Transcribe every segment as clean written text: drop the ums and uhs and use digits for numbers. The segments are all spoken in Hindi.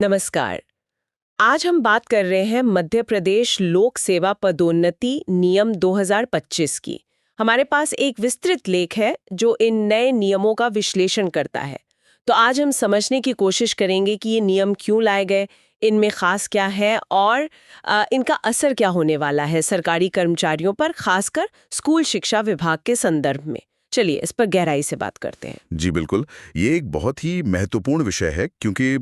नमस्कार। आज हम बात कर रहे हैं मध्य प्रदेश लोक सेवा पदोन्नति नियम 2025 की। हमारे पास एक विस्तृत लेख है जो इन नए नियमों का विश्लेषण करता है। तो आज हम समझने की कोशिश करेंगे कि ये नियम क्यों लाए गए, इनमें खास क्या है और इनका असर क्या होने वाला है सरकारी कर्मचारियों पर, खासकर स्कूल शिक्षा विभाग के संदर्भ में। चलिए इस पर गहराई से बात करते हैं। जी बिल्कुल, ये एक बहुत ही महत्वपूर्ण विषय है क्योंकि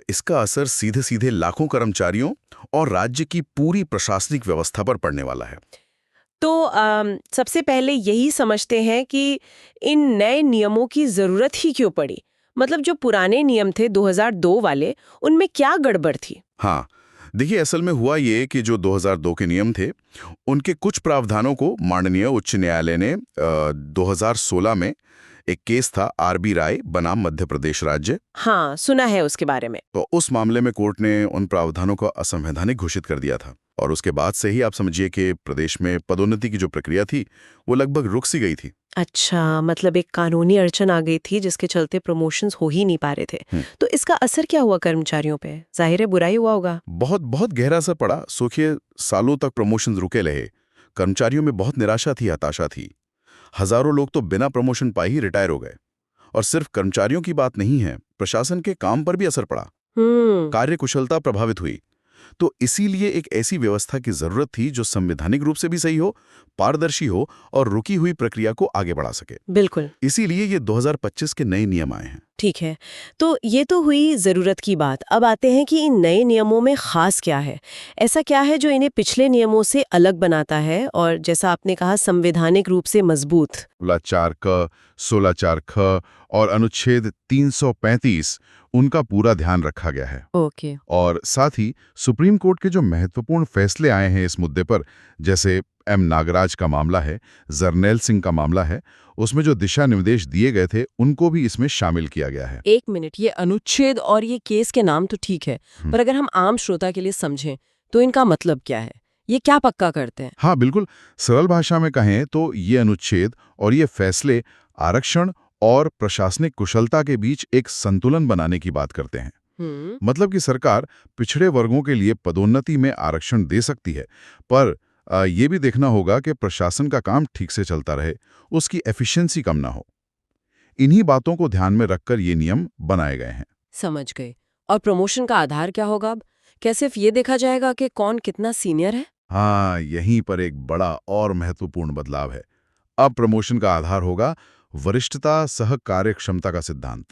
इसका असर सीधे-सीधे लाखों कर्मचारियों और राज्य की पूरी प्रशासनिक व्यवस्था पर पड़ने वाला है। तो सबसे पहले यही समझते हैं कि इन नए नियमों की जरूरत ही क्यों पड़ी। मतलब जो पुराने नियम थे 2002 वाले, उनमें क्या गड़बड़ थी? हाँ, देखिए असल में हुआ ये कि जो 2002 के नियम थे, उनके कुछ प्रावधानों को माननीय उच्च न्यायालय ने 2016 में एक केस था आरबी राय बनाम मध्य प्रदेश राज्य। हाँ, सुना है उसके बारे में। तो उस मामले में कोर्ट ने उन प्रावधानों को असंवैधानिक घोषित कर दिया था और उसके बाद से ही आप समझिए कि प्रदेश में पदोन्नति की जो प्रक्रिया थी वो लगभग रुक सी गई थी। अच्छा, मतलब एक कानूनी अड़चन आ गई थी जिसके चलते प्रमोशंस हो ही नहीं पा रहे थे। तो इसका असर क्या हुआ कर्मचारियों पे? जाहिर है बुरा ही हुआ होगा। बहुत बहुत गहरा असर पड़ा। सोचिए, सालों तक प्रमोशन रुके रहे, कर्मचारियों में बहुत निराशा थी, हताशा थी। हजारों लोग तो बिना प्रमोशन पाए ही रिटायर हो गए। और सिर्फ कर्मचारियों की बात नहीं है, प्रशासन के काम पर भी असर पड़ा। हम्म। कार्य कुशलता प्रभावित हुई। तो इसीलिए एक ऐसी व्यवस्था की जरूरत थी जो संवैधानिक रूप से भी सही हो, पारदर्शी हो और रुकी हुई प्रक्रिया को आगे बढ़ा सके। बिल्कुल। इसीलिए ये 2025 के नए नियम आए हैं। ठीक है। तो ये तो हुई ज़रूरत की बात। अब आते हैं कि इन नए नियमों में ख़ास क्या है? ऐसा क्या है जो इन्हें पिछले नियमों से अलग बनाता है और जैसा आपने कहा संवैधानिक रूप से मजबूत? 16(4) क, 16(4) ख और अनुच्छेद 335 उनका पूरा ध्यान रखा गया है। ओके। और साथ ही सुप्रीम कोर्ट के जो महत्वपूर्ण फैसले आए हैं इस मुद्दे पर, जैसे एम नागराज का मामला है, जरनैल सिंह का मामला है, उसमें जो दिशा निर्देश दिए गए थे उनको भी इसमें शामिल किया गया है। एक मिनट, ये अनुच्छेद और ये केस के नाम तो ठीक है, पर अगर हम आम श्रोता के लिए समझें तो इनका मतलब क्या है? ये क्या पक्का करते हैं? हाँ बिल्कुल, सरल भाषा में कहें तो ये अनुच्छेद और ये फैसले आरक्षण और प्रशासनिक कुशलता के बीच एक संतुलन बनाने की बात करते हैं। मतलब कि सरकार पिछड़े वर्गों के लिए पदोन्नति में आरक्षण दे सकती है, पर ये भी देखना होगा कि प्रशासन का काम ठीक से चलता रहे, उसकी एफिशिएंसी कम ना हो। इन्हीं बातों को ध्यान में रखकर ये नियम बनाए गए हैं। समझ गए। और प्रमोशन का आधार क्या होगा अब? क्या सिर्फ ये देखा जाएगा कि कौन कितना सीनियर है? हाँ, यहीं पर एक बड़ा और महत्वपूर्ण बदलाव है। अब प्रमोशन का आधार होगा वरिष्ठता सह कार्य क्षमता का सिद्धांत,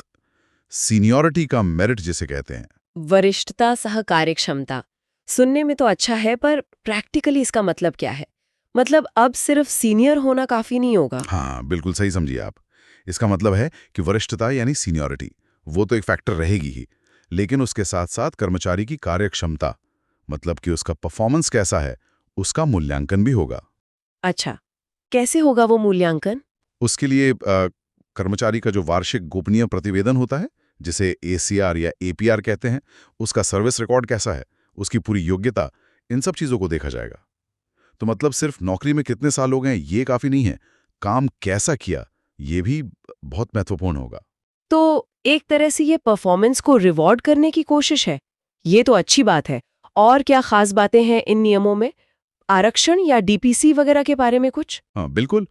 सीनियरिटी का मेरिट जिसे कहते हैं। वरिष्ठता सह कार्यक्षमता सुनने में तो अच्छा है, पर प्रैक्टिकली इसका मतलब क्या है? मतलब अब सिर्फ सीनियर होना काफी नहीं होगा? हाँ बिल्कुल सही समझिए आप। इसका मतलब है कि वरिष्ठता यानी सीनियरिटी वो तो एक फैक्टर रहेगी ही, लेकिन उसके साथ साथ कर्मचारी की कार्यक्षमता, मतलब कि उसका परफॉर्मेंस कैसा है, उसका मूल्यांकन भी होगा। अच्छा, कैसे होगा वो मूल्यांकन? उसके लिए कर्मचारी का जो वार्षिक गोपनीय प्रतिवेदन होता है, जिसे एसीआर या एपीआर कहते हैं, उसका सर्विस रिकॉर्ड कैसा है, उसकी पूरी योग्यता, इन सब चीजों को देखा जाएगा। तो मतलब सिर्फ नौकरी में कितने साल हो गए ये काफी नहीं है, काम कैसा किया ये भी बहुत महत्वपूर्ण होगा। तो एक तरह से ये परफॉर्मेंस को रिवॉर्ड करने की कोशिश है। ये तो अच्छी बात है। और क्या खास बातें हैं इन नियमों में? आरक्षण या डीपीसी वगैरह के बारे में कुछ? हाँ बिल्कुल,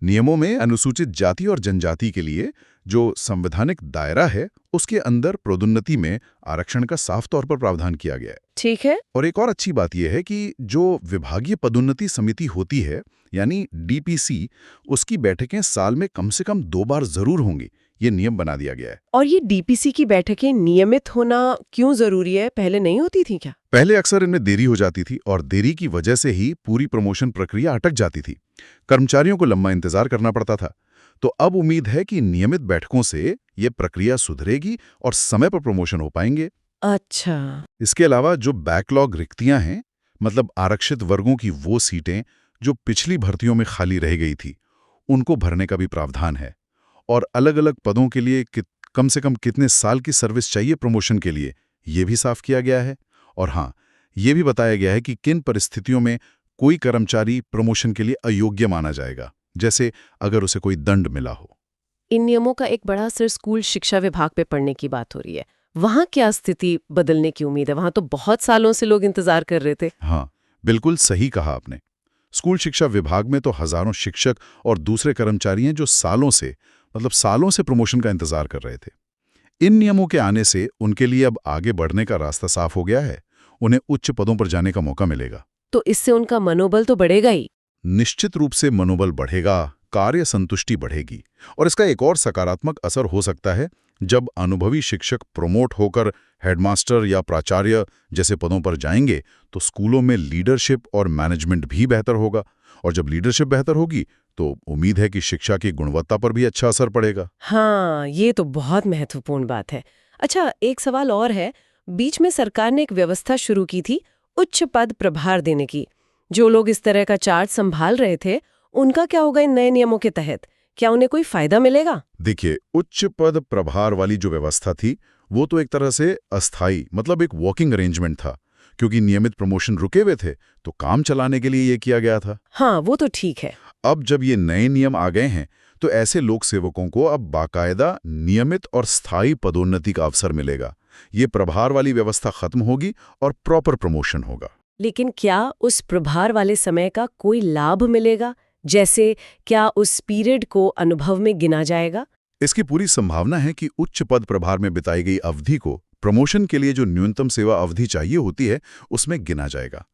नियमों में अनुसूचित जाति और जनजाति के लिए जो संवैधानिक दायरा है उसके अंदर पदोन्नति में आरक्षण का साफ तौर पर प्रावधान किया गया है। ठीक है। और एक और अच्छी बात यह है कि जो विभागीय पदोन्नति समिति होती है यानी डीपीसी, उसकी बैठकें साल में कम से कम 2 बार जरूर होंगी, ये नियम बना दिया गया है। और ये डीपीसी की बैठकें नियमित होना क्यों जरूरी है? पहले नहीं होती थी क्या? पहले अक्सर इनमें देरी हो जाती थी और देरी की वजह से ही पूरी प्रमोशन प्रक्रिया अटक जाती थी। कर्मचारियों को लंबा इंतजार करना पड़ता था। तो अब उम्मीद है कि नियमित बैठकों से ये प्रक्रिया सुधरेगी और समय पर प्रमोशन हो पाएंगे। अच्छा। इसके अलावा जो बैकलॉग रिक्तियां हैं, मतलब आरक्षित वर्गों की वो सीटें जो पिछली भर्तियों में खाली रह गई थी, उनको भरने का भी प्रावधान है। और अलग-अलग पदों के लिए कम से कम कितने साल की सर्विस चाहिए प्रमोशन के लिए, ये भी साफ किया गया है। और हाँ, ये भी बताया गया है कि किन परिस्थितियों में कोई कर्मचारी प्रमोशन के लिए अयोग्य माना जाएगा, जैसे अगर उसे कोई दंड मिला हो। इन नियमों का एक बड़ा असर स्कूल शिक्षा विभाग पे पड़ने की बात हो रही है। वहाँ क्या स्थिति बदलने की उम्मीद है? वहाँ तो बहुत सालों से लोग इंतजार कर रहे थे। हाँ, बिल्कुल सही कहा आपने। स्कूल शिक्षा विभाग में तो हजारों शिक्षक और दूसरे कर्मचारी हैं जो सालों से प्रमोशन का इंतजार कर रहे थे। इन नियमों के आने से उनके लिए अब आगे बढ़ने का रास्ता साफ हो गया है। उन्हें उच्च पदों पर जाने का मौका मिलेगा। तो इससे उनका मनोबल तो बढ़ेगा ही। निश्चित रूप से मनोबल बढ़ेगा, कार्य संतुष्टि बढ़ेगी और इसका एक और सकारात्मक असर हो सकता है। जब अनुभवी शिक्षक प्रमोट होकर हेडमास्टर या प्राचार्य जैसे पदों पर जाएंगे तो स्कूलों में लीडरशिप और मैनेजमेंट भी बेहतर होगा, और जब लीडरशिप बेहतर होगी तो उम्मीद है कि शिक्षा की गुणवत्ता पर भी अच्छा असर पड़ेगा। हाँ, ये तो बहुत महत्वपूर्ण बात है। अच्छा, एक सवाल और है। बीच में सरकार ने एक व्यवस्था शुरू की थी उच्च पद प्रभार देने की। जो लोग इस तरह का चार्ज संभाल रहे थे, उनका क्या होगा इन नए नियमों के तहत? क्या उन्हें कोई फायदा मिलेगा? देखिए, उच्च पद प्रभार वाली जो व्यवस्था थी वो तो एक तरह से अस्थाई, मतलब एक वॉकिंग अरेंजमेंट था, क्योंकि नियमित प्रमोशन रुके हुए थे तो काम चलाने के लिए ये किया गया था। हाँ, वो तो ठीक है। अब जब ये नए नियम आ गए हैं तो ऐसे लोक सेवकों को अब बाकायदा नियमित और स्थायी पदोन्नति का अवसर मिलेगा। ये प्रभार वाली व्यवस्था खत्म होगी और प्रॉपर प्रमोशन होगा। लेकिन क्या उस प्रभार वाले समय का कोई लाभ मिलेगा? जैसे क्या उस पीरियड को अनुभव में गिना जाएगा? इसकी पूरी संभावना है कि उच्च पद प्रभार में बिताई गई अवधि को प्रमोशन के लिए जो न्यूनतम सेवा अवधि चाहिए होती है उसमें गिना जाएगा।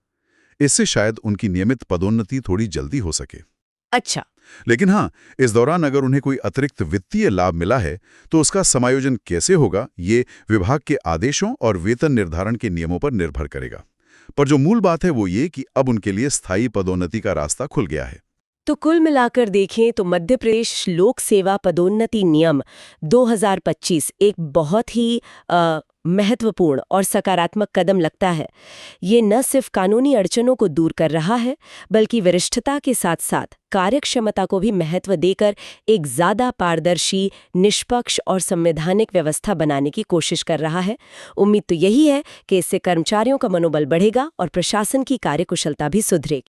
इससे शायद उनकी नियमित पदोन्नति थोड़ी जल्दी हो सके। अच्छा। लेकिन हाँ, इस दौरान अगर उन्हें कोई अतिरिक्त वित्तीय लाभ मिला है तो उसका समायोजन कैसे होगा, ये विभाग के आदेशों और वेतन निर्धारण के नियमों पर निर्भर करेगा। पर जो मूल बात है वो ये कि अब उनके लिए स्थायी पदोन्नति का रास्ता खुल गया है। तो कुल मिलाकर देखें तो मध्य प्रदेश लोक सेवा पदोन्नति नियम 2025 एक बहुत ही महत्वपूर्ण और सकारात्मक कदम लगता है। ये न सिर्फ कानूनी अड़चनों को दूर कर रहा है, बल्कि वरिष्ठता के साथ साथ कार्यक्षमता को भी महत्व देकर एक ज्यादा पारदर्शी, निष्पक्ष और संवैधानिक व्यवस्था बनाने की कोशिश कर रहा है। उम्मीद तो यही है कि इससे कर्मचारियों का मनोबल बढ़ेगा और प्रशासन की कार्यकुशलता भी सुधरेगी।